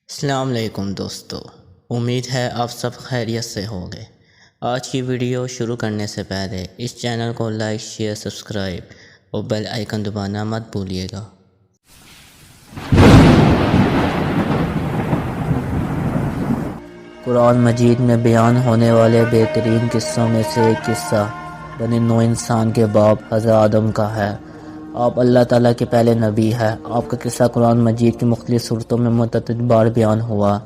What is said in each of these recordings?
السلام علیکم دوستو، امید ہے آپ سب خیریت سے ہوں گے۔ آج کی ویڈیو شروع کرنے سے پہلے اس چینل کو لائک، شیئر، سبسکرائب اور بیل آئیکن دبانا مت بھولیے گا۔ قرآن مجید میں بیان ہونے والے بہترین قصوں میں سے ایک قصہ بنی نوح انسان کے باپ حضرت آدم کا ہے۔ آپ اللہ تعالیٰ کے پہلے نبی ہے۔ آپ کا قصہ قرآن مجید کی مختلف صورتوں میں متعدد بار بیان ہوا۔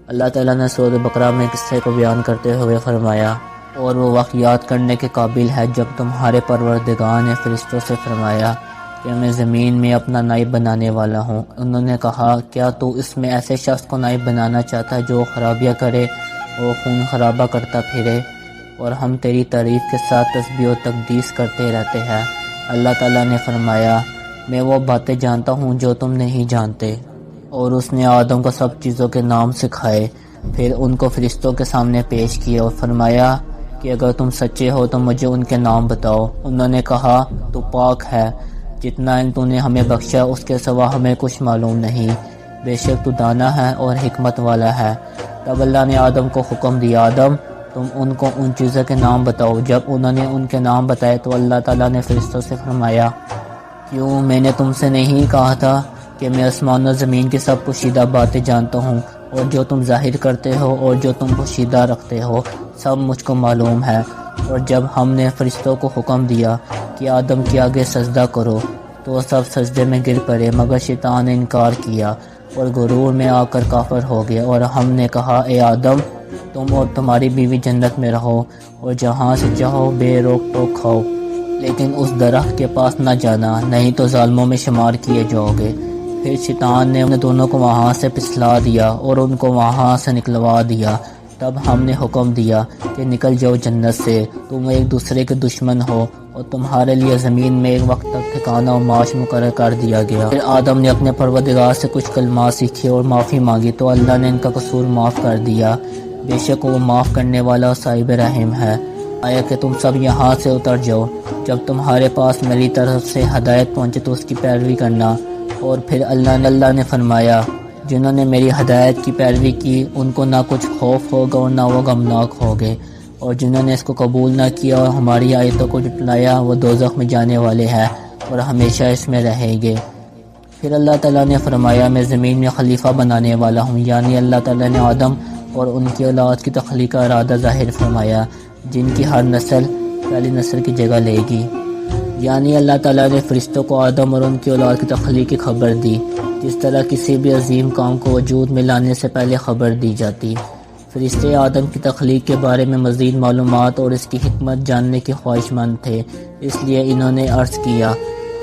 اللہ تعالیٰ نے سورۃ بقرہ میں قصے کو بیان کرتے ہوئے فرمایا، اور وہ وقت یاد کرنے کے قابل ہے جب تمہارے پروردگار نے فرشتوں سے فرمایا کہ میں زمین میں اپنا نائب بنانے والا ہوں۔ انہوں نے کہا، کیا تو اس میں ایسے شخص کو نائب بنانا چاہتا ہے جو خرابیاں کرے اور خون خرابہ کرتا پھرے، اور ہم تیری تعریف کے ساتھ تسبیح و تقدیس کرتے رہتے ہیں۔ اللہ تعالیٰ نے فرمایا، میں وہ باتیں جانتا ہوں جو تم نہیں جانتے۔ اور اس نے آدم کو سب چیزوں کے نام سکھائے، پھر ان کو فرشتوں کے سامنے پیش کیا اور فرمایا کہ اگر تم سچے ہو تو مجھے ان کے نام بتاؤ۔ انہوں نے کہا، تو پاک ہے، جتنا علم تو نے ہمیں بخشا اس کے سوا ہمیں کچھ معلوم نہیں، بے شک تو دانا ہے اور حکمت والا ہے۔ تب اللہ نے آدم کو حکم دیا، آدم تم ان کو ان چیزوں کے نام بتاؤ۔ جب انہوں نے ان کے نام بتائے تو اللہ تعالیٰ نے فرشتوں سے فرمایا، کیوں میں نے تم سے نہیں کہا تھا کہ میں آسمان و زمین کی سب پوشیدہ باتیں جانتا ہوں، اور جو تم ظاہر کرتے ہو اور جو تم پوشیدہ رکھتے ہو سب مجھ کو معلوم ہے۔ اور جب ہم نے فرشتوں کو حکم دیا کہ آدم کے آگے سجدہ کرو تو سب سجدے میں گر پڑے، مگر شیطان نے انکار کیا اور غرور میں آ کر کافر ہو گیا۔ اور ہم نے کہا، اے آدم تم اور تمہاری بیوی جنت میں رہو اور جہاں سے چاہو بے روک ٹوک کھاؤ، لیکن اس درخت کے پاس نہ جانا، نہیں تو ظالموں میں شمار کیے جاؤ گے۔ پھر شیطان نے ان دونوں کو وہاں سے پھسلا دیا اور ان کو وہاں سے نکلوا دیا۔ تب ہم نے حکم دیا کہ نکل جاؤ جنت سے، تم ایک دوسرے کے دشمن ہو، اور تمہارے لیے زمین میں ایک وقت تک ٹھکانہ اور معاش مقرر کر دیا گیا۔ پھر آدم نے اپنے پروردگار سے کچھ کلمات سیکھے اور معافی مانگی تو اللہ نے ان کا قصور معاف کر دیا، بے شک وہ معاف کرنے والا اور صاحب رحم ہے۔ آیا کہ تم سب یہاں سے اتر جاؤ، جب تمہارے پاس میری طرف سے ہدایت پہنچے تو اس کی پیروی کرنا۔ اور پھر اللہ نے فرمایا، جنہوں نے میری ہدایت کی پیروی کی ان کو نہ کچھ خوف ہوگا اور نہ وہ غمناک ہوگے، اور جنہوں نے اس کو قبول نہ کیا اور ہماری آیتوں کو جھٹلایا وہ دوزخ میں جانے والے ہیں اور ہمیشہ اس میں رہیں گے۔ پھر اللہ تعالیٰ نے فرمایا، میں زمین میں خلیفہ بنانے والا ہوں، یعنی اللہ تعالیٰ نے آدم اور ان کی اولاد کی تخلیق کا ارادہ ظاہر فرمایا، جن کی ہر نسل پہلی نسل کی جگہ لے گی۔ یعنی اللہ تعالیٰ نے فرشتوں کو آدم اور ان کی اولاد کی تخلیق کی خبر دی، جس طرح کسی بھی عظیم کام کو وجود میں لانے سے پہلے خبر دی جاتی۔ فرشتے آدم کی تخلیق کے بارے میں مزید معلومات اور اس کی حکمت جاننے کے خواہش مند تھے، اس لیے انہوں نے عرض کیا،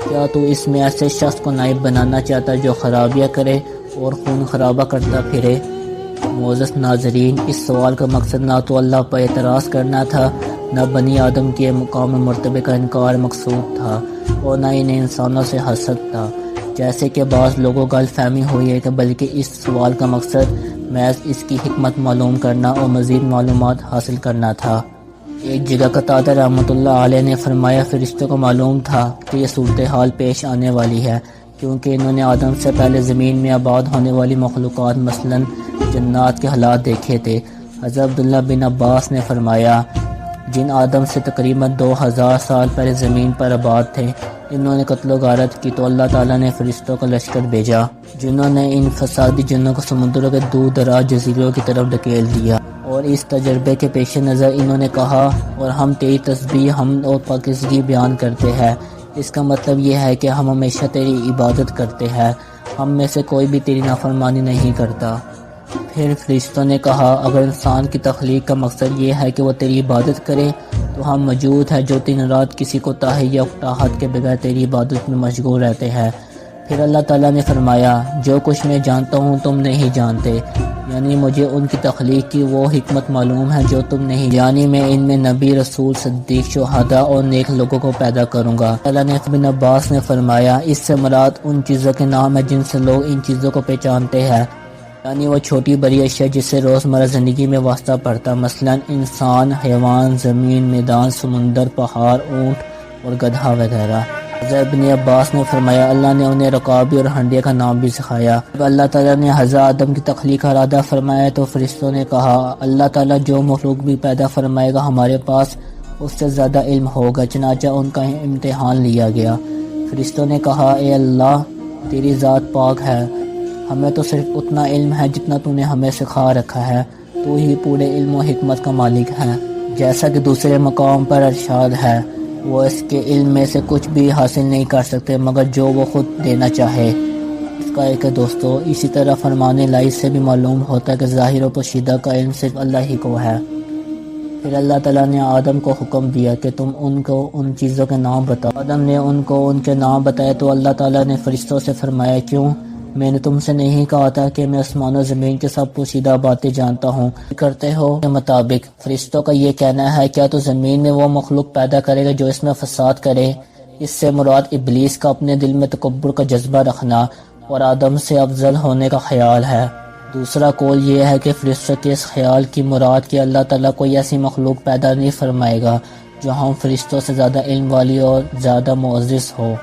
کیا تو اس میں ایسے شخص کو نائب بنانا چاہتا ہے جو خرابیاں کرے اور خون خرابہ کرتا پھرے؟ معزز ناظرین، اس سوال کا مقصد نہ تو اللہ پر اعتراض کرنا تھا، نہ بنی آدم کے مقام مرتبے کا انکار مقصود تھا، اور نہ انہیں انسانوں سے حسد تھا، جیسے کہ بعض لوگوں کو غلط فہمی ہوئی ہے، کہ بلکہ اس سوال کا مقصد محض اس کی حکمت معلوم کرنا اور مزید معلومات حاصل کرنا تھا۔ ایک جگہ قتادہ رحمۃ اللہ علیہ نے فرمایا، فرشتوں کو معلوم تھا کہ یہ صورتحال پیش آنے والی ہے، کیونکہ انہوں نے آدم سے پہلے زمین میں آباد ہونے والی مخلوقات مثلاً جنات کے حالات دیکھے تھے۔ حضرت عبداللہ بن عباس نے فرمایا، جن آدم سے تقریباً 2000 سال پہلے زمین پر آباد تھے، انہوں نے قتل و غارت کی تو اللہ تعالیٰ نے فرشتوں کا لشکر بھیجا، جنہوں نے ان فسادی جنوں کو سمندروں کے دور دراز جزیروں کی طرف ڈھکیل دیا، اور اس تجربے کے پیش نظر انہوں نے کہا، اور ہم تیری تسبیح حمد اور پاکیزگی بیان کرتے ہیں، اس کا مطلب یہ ہے کہ ہم ہمیشہ تیری عبادت کرتے ہیں، ہم میں سے کوئی بھی تیری نافرمانی نہیں کرتا۔ پھر فرشتوں نے کہا، اگر انسان کی تخلیق کا مقصد یہ ہے کہ وہ تیری عبادت کرے تو ہم موجود ہیں جو دن رات کسی کو تاہی یا اکتاہٹ کے بغیر تیری عبادت میں مشغول رہتے ہیں۔ پھر اللہ تعالیٰ نے فرمایا، جو کچھ میں جانتا ہوں تم نہیں جانتے، یعنی مجھے ان کی تخلیق کی وہ حکمت معلوم ہے جو تم نہیں، یعنی میں ان میں نبی، رسول، صدیق، شہداء اور نیک لوگوں کو پیدا کروں گا۔ اللہ نے ابن عباس نے فرمایا، اس سے مراد ان چیزوں کے نام ہے جن سے لوگ ان چیزوں کو پہچانتے ہیں، یعنی وہ چھوٹی بڑی اشیاء جس سے روزمرہ زندگی میں واسطہ پڑتا، مثلا انسان، حیوان، زمین، میدان، سمندر، پہاڑ، اونٹ اور گدھا وغیرہ۔ حضرت ابن عباس نے فرمایا اللہ نے انہیں رکابی اور ہنڈیا کا نام بھی سکھایا۔ جب اللہ تعالیٰ نے حضرت آدم کی تخلیق کا ارادہ فرمایا تو فرشتوں نے کہا اللہ تعالیٰ جو مخلوق بھی پیدا فرمائے گا ہمارے پاس اس سے زیادہ علم ہوگا، چنانچہ ان کا امتحان لیا گیا۔ فرشتوں نے کہا اے اللہ تیری ذات پاک ہے، ہمیں تو صرف اتنا علم ہے جتنا تو نے ہمیں سکھا رکھا ہے، تو ہی پورے علم و حکمت کا مالک ہے۔ جیسا کہ دوسرے مقام پر ارشاد ہے وہ اس کے علم میں سے کچھ بھی حاصل نہیں کر سکتے مگر جو وہ خود دینا چاہے۔ اس کا ایک دوستو اسی طرح فرمان الہی سے بھی معلوم ہوتا ہے کہ ظاہر و پوشیدہ کا علم صرف اللہ ہی کو ہے۔ پھر اللہ تعالیٰ نے آدم کو حکم دیا کہ تم ان کو ان چیزوں کے نام بتاؤ۔ آدم نے ان کو ان کے نام بتائے تو اللہ تعالیٰ نے فرشتوں سے فرمایا کیوں؟ میں نے تم سے نہیں کہا تھا کہ میں آسمان و زمین کے سب پوشیدہ باتیں جانتا ہوں؟ کرتے ہو کے مطابق فرشتوں کا یہ کہنا ہے کیا تو زمین میں وہ مخلوق پیدا کرے گا جو اس میں فساد کرے؟ اس سے مراد ابلیس کا اپنے دل میں تکبر کا جذبہ رکھنا اور آدم سے افضل ہونے کا خیال ہے۔ دوسرا قول یہ ہے کہ فرشتوں کے اس خیال کی مراد کہ اللہ تعالیٰ کوئی ایسی مخلوق پیدا نہیں فرمائے گا جو ہم فرشتوں سے زیادہ علم والی اور زیادہ معزز ہو۔